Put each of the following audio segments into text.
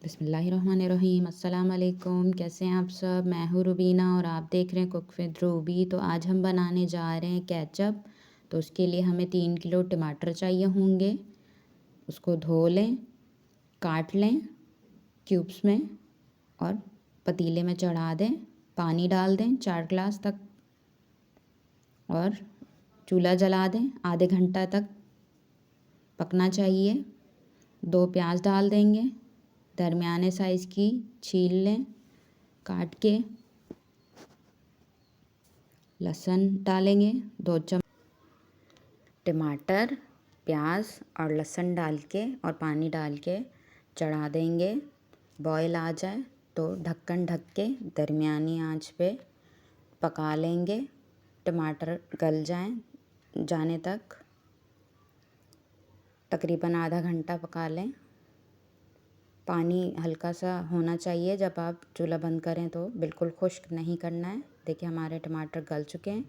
बिस्मिल्लाहिर्रहमानिर्रहीम। अस्सलाम वालेकुम। कैसे हैं आप सब? मैं हूँ रुबीना और आप देख रहे हैं कुक विद रूबी। तो आज हम बनाने जा रहे हैं केचप। तो उसके लिए हमें 3 किलो टमाटर चाहिए होंगे। उसको धो लें, काट लें क्यूब्स में और पतीले में चढ़ा दें। पानी डाल दें 4 गिलास तक और चूल्हा जला दें। आधे घंटा तक पकना चाहिए। 2 प्याज डाल देंगे, दरमियाने साइज़ की, छील लें काट के। लहसुन डालेंगे 2 चम्मच। टमाटर, प्याज और लहसुन डाल के और पानी डाल के चढ़ा देंगे। बॉयल आ जाए तो ढक्कन ढक के दरमियानी आंच पे पका लेंगे। टमाटर गल जाने तक तकरीबन आधा घंटा पका लें। पानी हल्का सा होना चाहिए जब आप चूल्हा बंद करें, तो बिल्कुल खुश्क नहीं करना है। देखिए हमारे टमाटर गल चुके हैं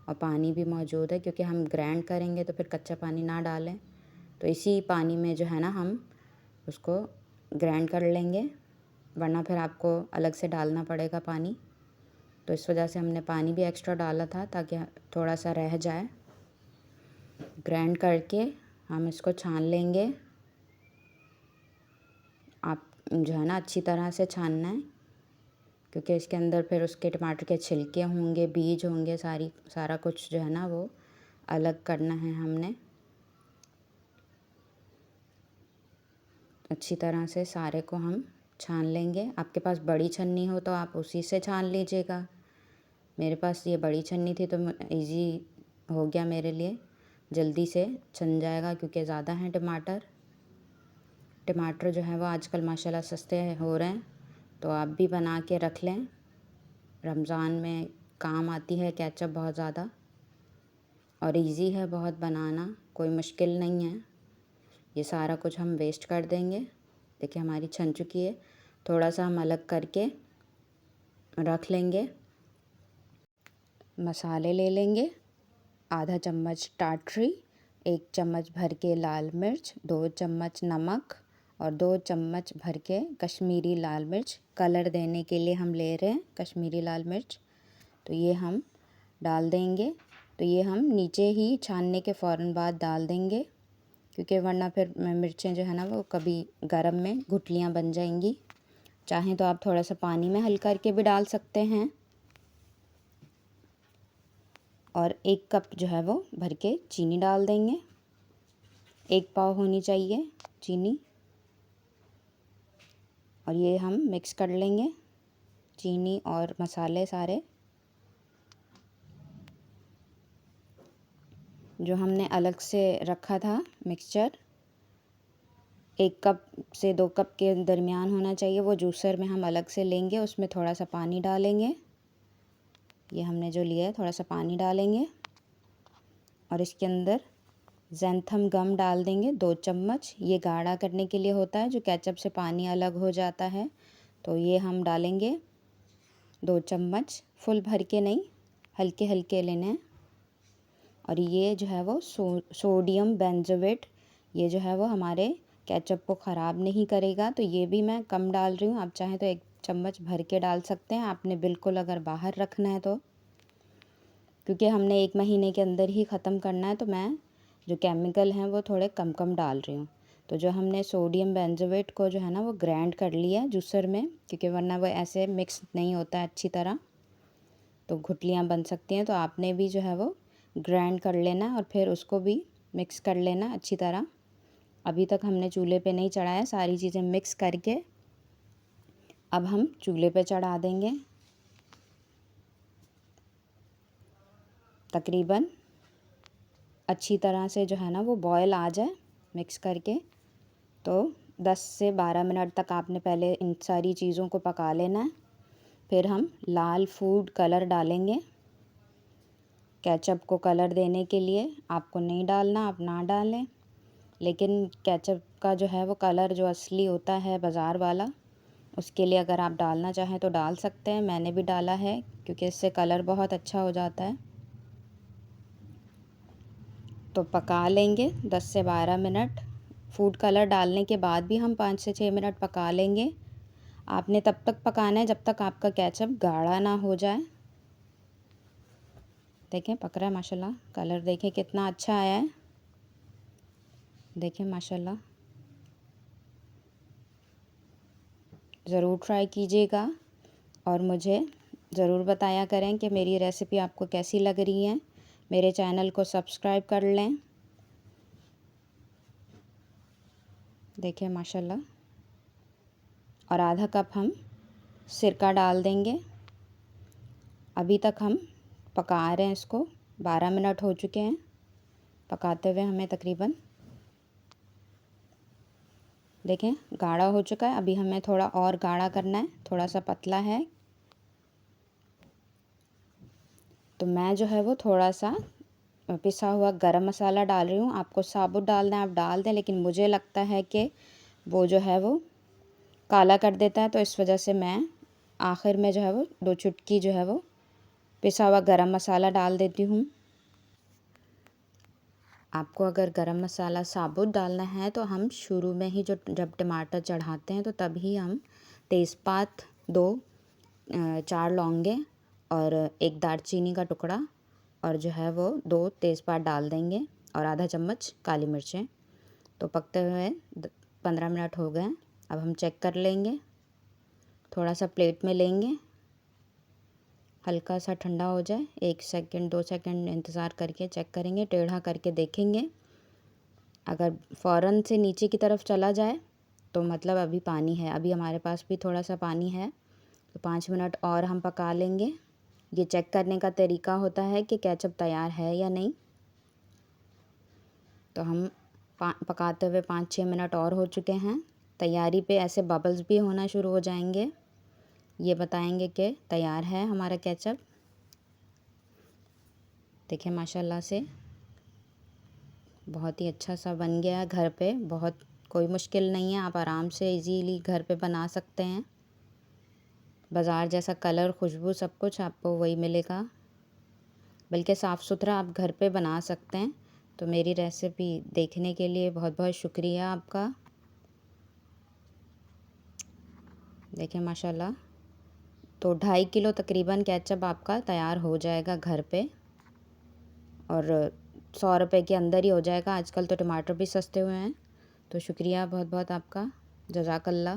और पानी भी मौजूद है, क्योंकि हम ग्राइंड करेंगे तो फिर कच्चा पानी ना डालें। तो इसी पानी में जो है ना हम उसको ग्राइंड कर लेंगे, वरना फिर आपको अलग से डालना पड़ेगा पानी। तो इस वजह से हमने पानी भी एक्स्ट्रा डाला था ताकि थोड़ा सा रह जाए। ग्राइंड करके हम इसको छान लेंगे। आप जो है ना अच्छी तरह से छानना है, क्योंकि इसके अंदर फिर उसके टमाटर के छिलके होंगे, बीज होंगे, सारा कुछ जो है ना वो अलग करना है हमने। अच्छी तरह से सारे को हम छान लेंगे। आपके पास बड़ी छन्नी हो तो आप उसी से छान लीजिएगा। मेरे पास ये बड़ी छन्नी थी तो इजी हो गया मेरे लिए, जल्दी से छन जाएगा, क्योंकि ज़्यादा हैं टमाटर जो है वो आजकल माशाल्लाह सस्ते हो रहे हैं। तो आप भी बना के रख लें, रमज़ान में काम आती है केचप बहुत ज़्यादा, और इजी है बहुत बनाना, कोई मुश्किल नहीं है। ये सारा कुछ हम वेस्ट कर देंगे। देखिए हमारी छन चुकी है। थोड़ा सा हम अलग करके रख लेंगे। मसाले ले लेंगे, आधा चम्मच टाटरी, 1 चम्मच भर के लाल मिर्च, 2 चम्मच नमक और 2 चम्मच भर के कश्मीरी लाल मिर्च। कलर देने के लिए हम ले रहे हैं कश्मीरी लाल मिर्च। तो ये हम डाल देंगे। तो ये हम नीचे ही छानने के फ़ौरन बाद डाल देंगे, क्योंकि वरना फिर मिर्चें जो है ना वो कभी गरम में गुठलियाँ बन जाएंगी। चाहें तो आप थोड़ा सा पानी में हल करके भी डाल सकते हैं। और 1 कप जो है वो भर के चीनी डाल देंगे। 1 पाव होनी चाहिए चीनी। और ये हम मिक्स कर लेंगे, चीनी और मसाले सारे जो हमने अलग से रखा था मिक्सचर। 1 कप से 2 कप के दरमियान होना चाहिए। वो जूसर में हम अलग से लेंगे, उसमें थोड़ा सा पानी डालेंगे। ये हमने जो लिया है थोड़ा सा पानी डालेंगे और इसके अंदर ज़ैंथम गम डाल देंगे 2 चम्मच। ये गाढ़ा करने के लिए होता है, जो केचप से पानी अलग हो जाता है। तो ये हम डालेंगे 2 चम्मच, फुल भर के नहीं, हल्के हल्के लेने हैं। और ये जो है वो सोडियम बेंजोएट, ये जो है वो हमारे केचप को ख़राब नहीं करेगा। तो ये भी मैं कम डाल रही हूँ। आप चाहें तो 1 चम्मच भर के डाल सकते हैं, आपने बिल्कुल अगर बाहर रखना है तो, क्योंकि हमने 1 महीने के अंदर ही ख़त्म करना है। तो मैं जो केमिकल हैं वो थोड़े कम कम डाल रही हूँ। तो जो हमने सोडियम बेंजोएट को जो है ना वो ग्राइंड कर लिया जूसर में, क्योंकि वरना वो ऐसे मिक्स नहीं होता है अच्छी तरह, तो गुठलियाँ बन सकती हैं। तो आपने भी जो है वो ग्राइंड कर लेना और फिर उसको भी मिक्स कर लेना अच्छी तरह। अभी तक हमने चूल्हे पे नहीं चढ़ाया, सारी चीज़ें मिक्स करके अब हम चूल्हे पे चढ़ा देंगे। तकरीबन अच्छी तरह से जो है ना वो बॉयल आ जाए मिक्स करके, तो 10 से 12 मिनट तक आपने पहले इन सारी चीज़ों को पका लेना है। फिर हम लाल फूड कलर डालेंगे। केचप को कलर देने के लिए आपको नहीं डालना, आप ना डालें, लेकिन केचप का जो है वो कलर जो असली होता है बाज़ार वाला, उसके लिए अगर आप डालना चाहें तो डाल सकते हैं। मैंने भी डाला है, क्योंकि इससे कलर बहुत अच्छा हो जाता है। तो पका लेंगे 10 से 12 मिनट फूड कलर डालने के बाद भी हम 5 से 6 मिनट पका लेंगे। आपने तब तक पकाना है जब तक आपका केचप गाढ़ा ना हो जाए। देखें पक रहा है माशाल्लाह, कलर देखें कितना अच्छा आया है। देखें माशाल्लाह, ज़रूर ट्राई कीजिएगा और मुझे ज़रूर बताया करें कि मेरी रेसिपी आपको कैसी लग रही है। मेरे चैनल को सब्सक्राइब कर लें। देखिए माशाल्लाह, और आधा कप हम सिरका डाल देंगे। अभी तक हम पका रहे हैं इसको, 12 मिनट हो चुके हैं पकाते हुए हमें तकरीबन। देखें गाढ़ा हो चुका है, अभी हमें थोड़ा और गाढ़ा करना है, थोड़ा सा पतला है। तो मैं जो है वो थोड़ा सा पिसा हुआ गरम मसाला डाल रही हूँ। आपको साबुत डालना है आप डाल दें, लेकिन मुझे लगता है कि वो जो है वो काला कर देता है, तो इस वजह से मैं आखिर में जो है वो 2 चुटकी जो है वो पिसा हुआ गरम मसाला डाल देती हूँ। आपको अगर गरम मसाला साबुत डालना है तो हम शुरू में ही जब टमाटर चढ़ाते हैं तो तभी हम तेज़पात 2 4 लौंगे और 1 दालचीनी का टुकड़ा और जो है वो 2 तेज़पात डाल देंगे और आधा चम्मच काली मिर्चें। तो पकते हुए 15 मिनट हो गए। अब हम चेक कर लेंगे, थोड़ा सा प्लेट में लेंगे, हल्का सा ठंडा हो जाए, 1 सेकंड 2 सेकंड इंतज़ार करके चेक करेंगे, टेढ़ा करके देखेंगे। अगर फ़ौरन से नीचे की तरफ चला जाए तो मतलब अभी पानी है, अभी हमारे पास भी थोड़ा सा पानी है। तो 5 मिनट और हम पका लेंगे। ये चेक करने का तरीका होता है कि केचप तैयार है या नहीं। तो हम पकाते हुए 5-6 मिनट और हो चुके हैं। तैयारी पे ऐसे बबल्स भी होना शुरू हो जाएंगे, ये बताएंगे कि तैयार है हमारा केचप। देखिए माशाल्लाह से बहुत ही अच्छा सा बन गया है घर पे। बहुत कोई मुश्किल नहीं है, आप आराम से इजीली घर पे बना सकते हैं। बाज़ार जैसा कलर, खुशबू सब कुछ आपको वही मिलेगा, बल्कि साफ़ सुथरा आप घर पे बना सकते हैं। तो मेरी रेसिपी देखने के लिए बहुत बहुत शुक्रिया आपका। देखें माशाल्लाह, तो 2.5 किलो तकरीबन केचप आपका तैयार हो जाएगा घर पे और 100 रुपये के अंदर ही हो जाएगा। आजकल तो टमाटर भी सस्ते हुए हैं। तो शुक्रिया बहुत बहुत आपका, जज़ाकल्लाह।